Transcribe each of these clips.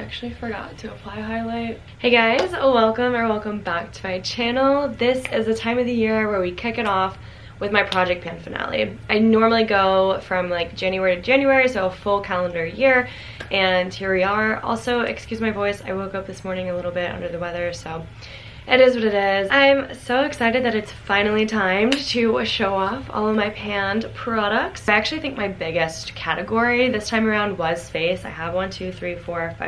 actually forgot to apply highlight. Hey guys, welcome back to my channel. This is the time of the year where we kick it off with my project pan finale. I normally go from like January to January, so a full calendar year, and here we are. Also, excuse my voice, I woke up this morning a little bit under the weather, so it is what it is. I'm so excited that it's finally time to show off all of my panned products. I actually think my biggest category this time around was face. I have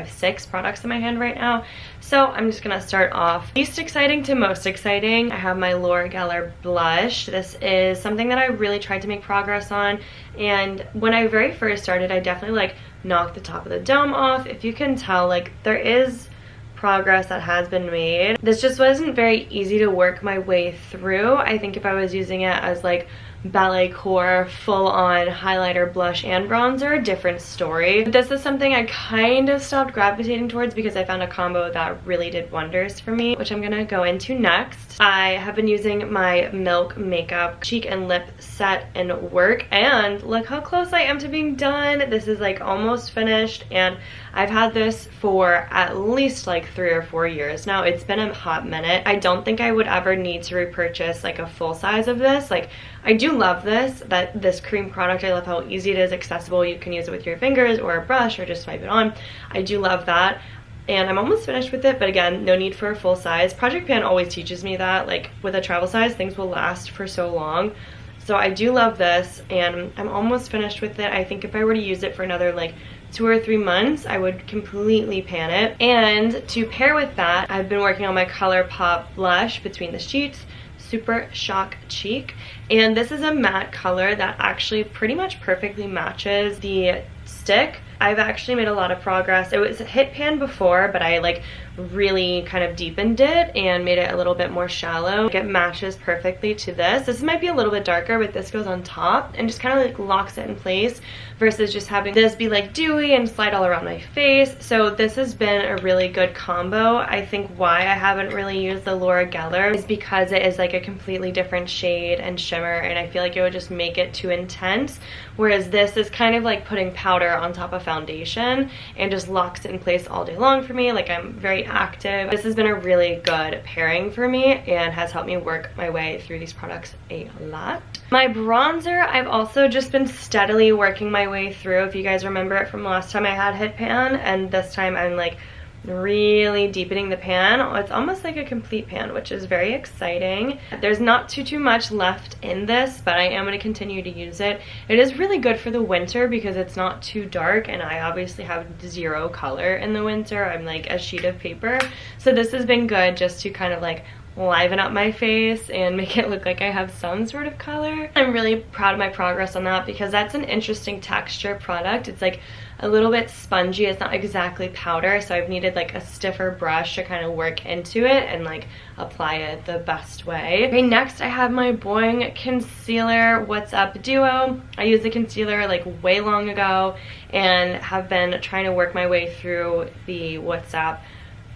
6 products in my hand right now. So I'm just gonna start off least exciting to most exciting. I have my Laura Geller blush. This is something that I really tried to make progress on. And when I very first started, I definitely like knocked the top of the dome off. If you can tell, like there is progress that has been made. This just wasn't very easy to work my way through. I think if I was using it as like ballet core, full-on highlighter, blush, and bronzer, different story. This is something I kind of stopped gravitating towards because I found a combo that really did wonders for me, which I'm gonna go into next. I have been using my Milk Makeup cheek and lip set and work, and look how close I am to being done. This is like almost finished, and I've had this for at least like 3 or 4 years now. It's been a hot minute. I don't think I would ever need to repurchase like a full size of this. Like, I do love this cream product. I love how easy it is, accessible. You can use it with your fingers or a brush or just swipe it on. I do love that. And I'm almost finished with it, but again, no need for a full size. Project Pan always teaches me that, like with a travel size, things will last for so long. So I do love this, and I'm almost finished with it. I think if I were to use it for another like 2 or 3 months, I would completely pan it. And to pair with that, I've been working on my ColourPop blush Between the Sheets Super Shock Cheek, and this is a matte color that actually pretty much perfectly matches the stick. I've actually made a lot of progress. It was hit pan before, but I like really kind of deepened it and made it a little bit more shallow. It matches perfectly to this. This might be a little bit darker, but this goes on top and just kind of like locks it in place versus just having this be like dewy and slide all around my face. So this has been a really good combo. I think why I haven't really used the Laura Geller is because it is like a completely different shade and shimmer, and I feel like it would just make it too intense, whereas this is kind of like putting powder on top of foundation and just locks it in place all day long for me. Like, I'm very active. This has been a really good pairing for me and has helped me work my way through these products a lot. My bronzer, I've also just been steadily working my way through. If you guys remember it from last time I had hit pan, and this time I'm like really deepening the pan. It's almost like a complete pan, which is very exciting. There's not too much left in this, but I am going to continue to use it. It is really good for the winter because it's not too dark, and I obviously have zero color in the winter. I'm like a sheet of paper, so this has been good just to kind of like liven up my face and make it look like I have some sort of color. I'm really proud of my progress on that because that's an interesting texture product. It's like a little bit spongy. It's not exactly powder, so I've needed like a stiffer brush to kind of work into it and like apply it the best way. Okay, next I have my Boing Concealer What's Up Duo. I used the concealer like way long ago and have been trying to work my way through the What's Up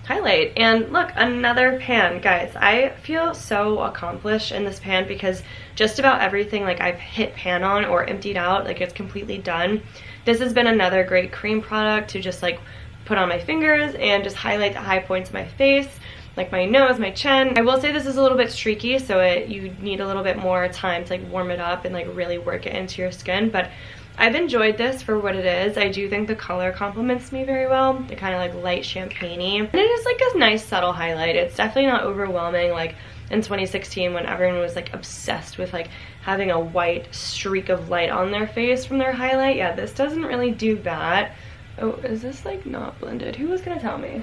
highlight. And look, another pan. Guys, I feel so accomplished in this pan because just about everything like I've hit pan on or emptied out, like it's completely done. This has been another great cream product to just like put on my fingers and just highlight the high points of my face, like my nose, my chin. I will say this is a little bit streaky, so you need a little bit more time to like warm it up and like really work it into your skin, but I've enjoyed this for what it is. I do think the color complements me very well. The kind of like light champagne-y. And it is like a nice subtle highlight. It's definitely not overwhelming like in 2016 when everyone was like obsessed with like having a white streak of light on their face from their highlight. Yeah, this doesn't really do that. Oh, is this like not blended? Who was gonna tell me?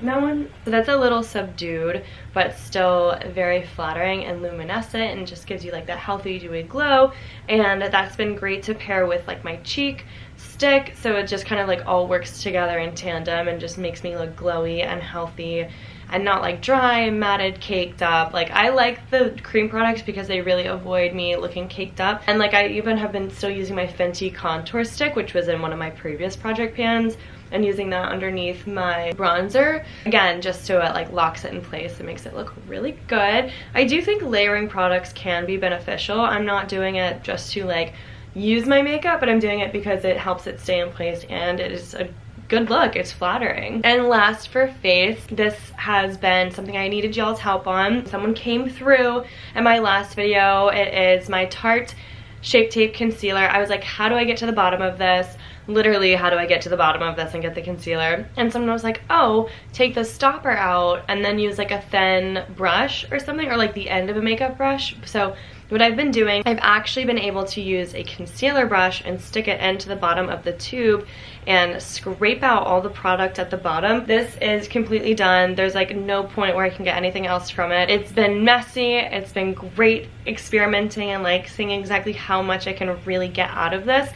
That one? So that's a little subdued, but still very flattering and luminescent, and just gives you like that healthy dewy glow. And that's been great to pair with like my cheek stick, so it just kind of like all works together in tandem and just makes me look glowy and healthy and not like dry, matted, caked up. Like, I like the cream products because they really avoid me looking caked up. And like, I even have been still using my Fenty contour stick, which was in one of my previous project pans, and using that underneath my bronzer, again, just so it like locks it in place and makes it look really good. I do think layering products can be beneficial. I'm not doing it just to like use my makeup, but I'm doing it because it helps it stay in place, and it is a good look. It's flattering. And last for face, this has been something I needed y'all's help on. Someone came through in my last video. It is my Tarte Shape Tape Concealer. I was like, how do I get to the bottom of this? Literally, how do I get to the bottom of this and get the concealer? And someone was like, oh, take the stopper out and then use like a thin brush or something, or like the end of a makeup brush. So what I've been doing, I've actually been able to use a concealer brush and stick it into the bottom of the tube and scrape out all the product at the bottom. This is completely done. There's like no point where I can get anything else from it. It's been messy. It's been great experimenting and like seeing exactly how much I can really get out of this.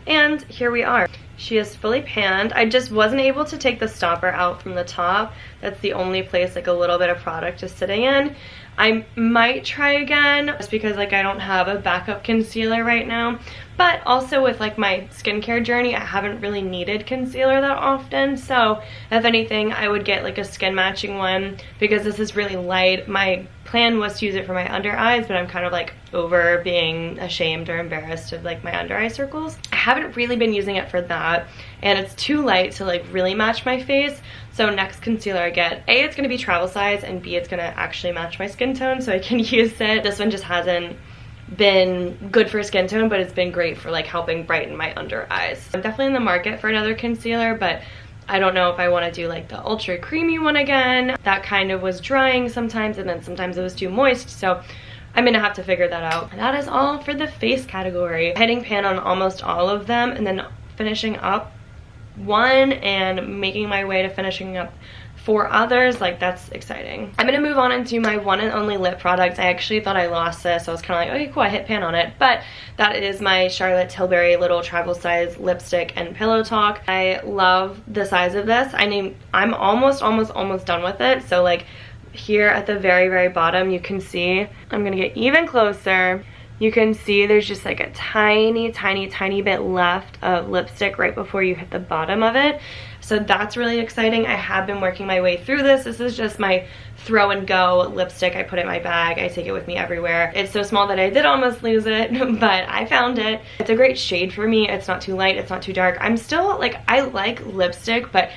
And here we are. She is fully panned. I just wasn't able to take the stopper out from the top. That's the only place like a little bit of product is sitting in. I might try again just because like I don't have a backup concealer right now. But also with like my skincare journey, I haven't really needed concealer that often. So if anything, I would get like a skin matching one because this is really light. My plan was to use it for my under eyes, but I'm kind of like over being ashamed or embarrassed of like my under eye circles. I haven't really been using it for that, and it's too light to like really match my face. So next concealer I get, A, it's gonna be travel size, and B, it's gonna actually match my skin tone so I can use it. This one just hasn't been good for skin tone, but it's been great for like helping brighten my under eyes. I'm definitely in the market for another concealer, but I don't know if I want to do like the ultra creamy one again. That kind of was drying sometimes, and then sometimes it was too moist, so I'm gonna have to figure that out. That is all for the face category. Hitting pan on almost all of them and then finishing up one and making my way to finishing up 4 others. Like, that's exciting. I'm gonna move on into my one and only lip product. I actually thought I lost this, so I was kind of like, okay, cool, I hit pan on it. But that is my Charlotte Tilbury little travel size lipstick and pillow talk. I love the size of this. I'm almost done with it. So like here at the very bottom, you can see, I'm gonna get even closer. You can see there's just like a tiny bit left of lipstick right before you hit the bottom of it. So that's really exciting. I have been working my way through this. This is just my throw and go lipstick. I put it in my bag. I take it with me everywhere. It's so small that I did almost lose it, but I found it. It's a great shade for me. It's not too light. It's not too dark. I'm still like, I like lipstick, but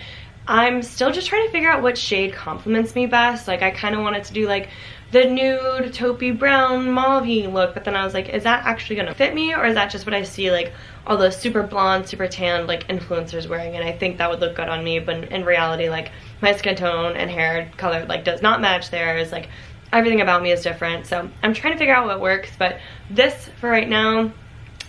I'm still just trying to figure out what shade complements me best. Like, I kind of wanted to do like the nude taupey brown mauve-y look, but then I was like, is that actually gonna fit me, or is that just what I see like all those super blonde, super tan like influencers wearing? And I think that would look good on me, but in reality, like, my skin tone and hair color like does not match theirs. Like, everything about me is different, so I'm trying to figure out what works. But this for right now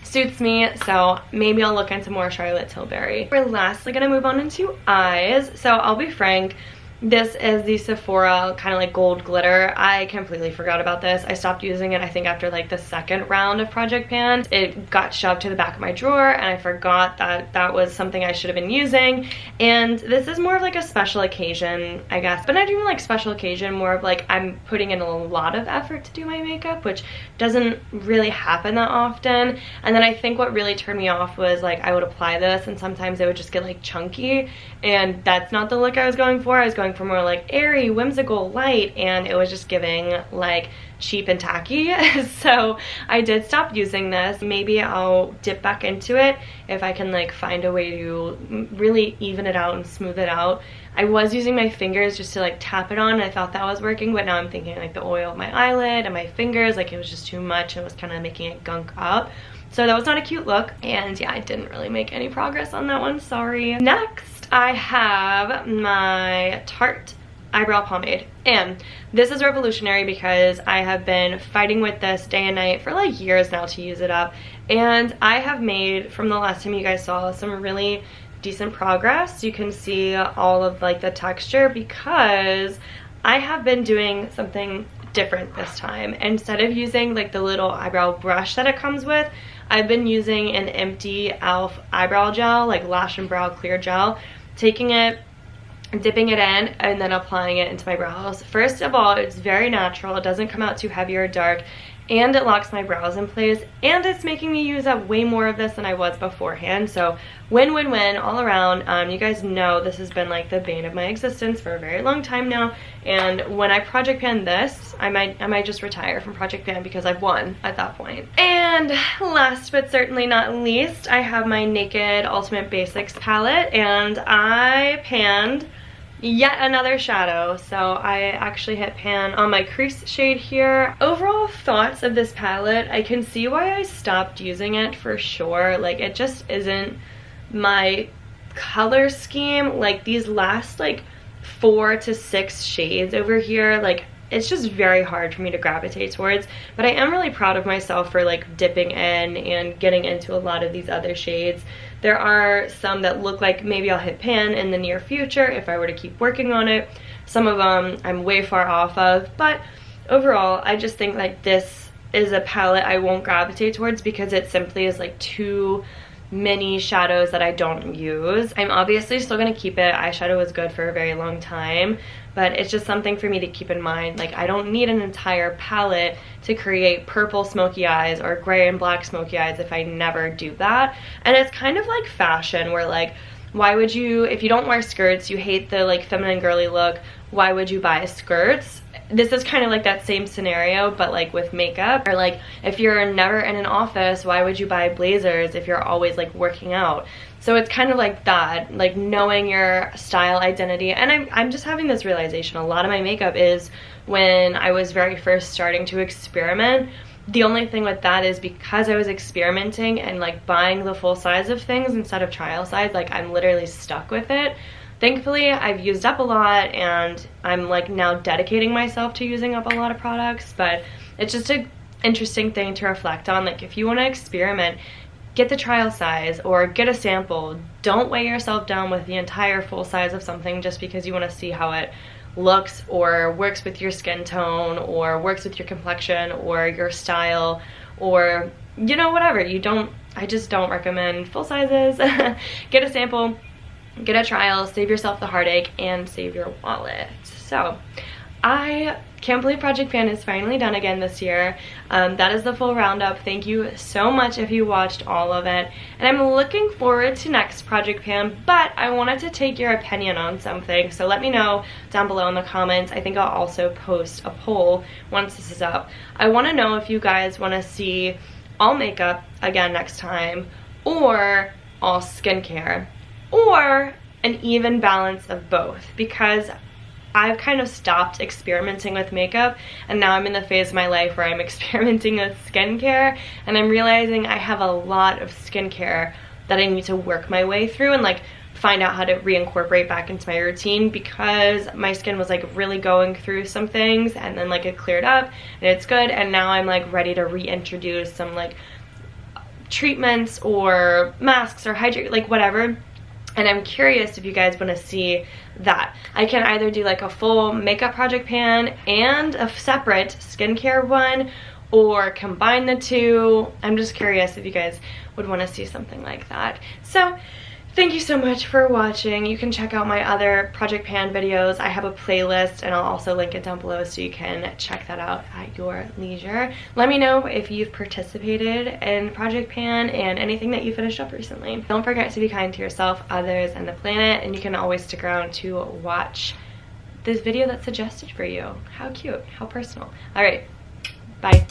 suits me, so maybe I'll look into more Charlotte Tilbury. We're lastly gonna move on into eyes. So I'll be frank, this is the Sephora kind of like gold glitter. I completely forgot about this. I stopped using it, I think, after like the second round of Project Pan. It got shoved to the back of my drawer, and I forgot that that was something I should have been using. And this is more of like a special occasion, I guess, but not even like special occasion, more of like I'm putting in a lot of effort to do my makeup, which doesn't really happen that often. And then I think what really turned me off was like I would apply this and sometimes it would just get like chunky, and that's not the look I was going for. I was going for more like airy, whimsical, light, and it was just giving like cheap and tacky. So I did stop using this. Maybe I'll dip back into it if I can like find a way to really even it out and smooth it out. I was using my fingers just to like tap it on, and I thought that was working, but now I'm thinking like the oil of my eyelid and my fingers, like it was just too much and it was kind of making it gunk up. So that was not a cute look, and yeah, I didn't really make any progress on that one, sorry. Next, I have my Tarte eyebrow pomade, and this is revolutionary because I have been fighting with this day and night for like years now to use it up, and I have made, from the last time you guys saw, some really decent progress. You can see all of like the texture because I have been doing something different this time. Instead of using like the little eyebrow brush that it comes with, I've been using an empty e.l.f. eyebrow gel, like Lash and Brow Clear Gel, taking it, dipping it in, and then applying it into my brows. First of all, it's very natural. It doesn't come out too heavy or dark, and it locks my brows in place, and it's making me use up way more of this than I was beforehand. So win-win-win all around. You guys know this has been like the bane of my existence for a very long time now, and when I project pan this, I might just retire from project pan because I've won at that point. And last but certainly not least, I have my Naked Ultimate Basics palette, and I panned yet another shadow. So I actually hit pan on my crease shade here. Overall thoughts of this palette, I can see why I stopped using it for sure. Like, it just isn't my color scheme. Like, these last like 4 to 6 shades over here, like, it's just very hard for me to gravitate towards. But I am really proud of myself for like dipping in and getting into a lot of these other shades. There are some that look like maybe I'll hit pan in the near future if I were to keep working on it. Some of them I'm way far off of, but overall I just think like this is a palette I won't gravitate towards because it simply is like too many shadows that I don't use. I'm obviously still gonna keep it. Eyeshadow was good for a very long time, but it's just something for me to keep in mind. Like, I don't need an entire palette to create purple smoky eyes or gray and black smoky eyes if I never do that. And it's kind of like fashion, where like, why would you, if you don't wear skirts, you hate the like feminine girly look, why would you buy skirts? This is kind of like that same scenario, but like with makeup. Or like, if you're never in an office, why would you buy blazers if you're always like working out? So it's kind of like that, like knowing your style identity. And I'm just having this realization. A lot of my makeup is when I was very first starting to experiment. The only thing with that is because I was experimenting and like buying the full size of things instead of trial size, like I'm literally stuck with it. Thankfully, I've used up a lot, and I'm like now dedicating myself to using up a lot of products, but it's just an interesting thing to reflect on. Like, if you want to experiment, get the trial size or get a sample. Don't weigh yourself down with the entire full size of something just because you want to see how it looks or works with your skin tone or works with your complexion or your style, or, you know, whatever. I just don't recommend full sizes. Get a sample, get a trial, save yourself the heartache, and save your wallet. So I can't believe Project Pan is finally done again this year. That is the full roundup. Thank you so much if you watched all of it. And I'm looking forward to next Project Pan, but I wanted to take your opinion on something. So let me know down below in the comments. I think I'll also post a poll once this is up. I want to know if you guys want to see all makeup again next time, or all skincare, or an even balance of both, because I've kind of stopped experimenting with makeup, and now I'm in the phase of my life where I'm experimenting with skincare, and I'm realizing I have a lot of skincare that I need to work my way through and like find out how to reincorporate back into my routine, because my skin was like really going through some things, and then like it cleared up and it's good, and now I'm like ready to reintroduce some like treatments or masks or hydrate, like whatever. And I'm curious if you guys want to see that. I can either do like a full makeup Project Pan and a separate skincare one, or combine the two. I'm just curious if you guys would want to see something like that. So thank you so much for watching. You can check out my other Project Pan videos. I have a playlist, and I'll also link it down below so you can check that out at your leisure. Let me know if you've participated in Project Pan and anything that you finished up recently. Don't forget to be kind to yourself, others, and the planet, and you can always stick around to watch this video that's suggested for you. How cute, how personal. All right, bye.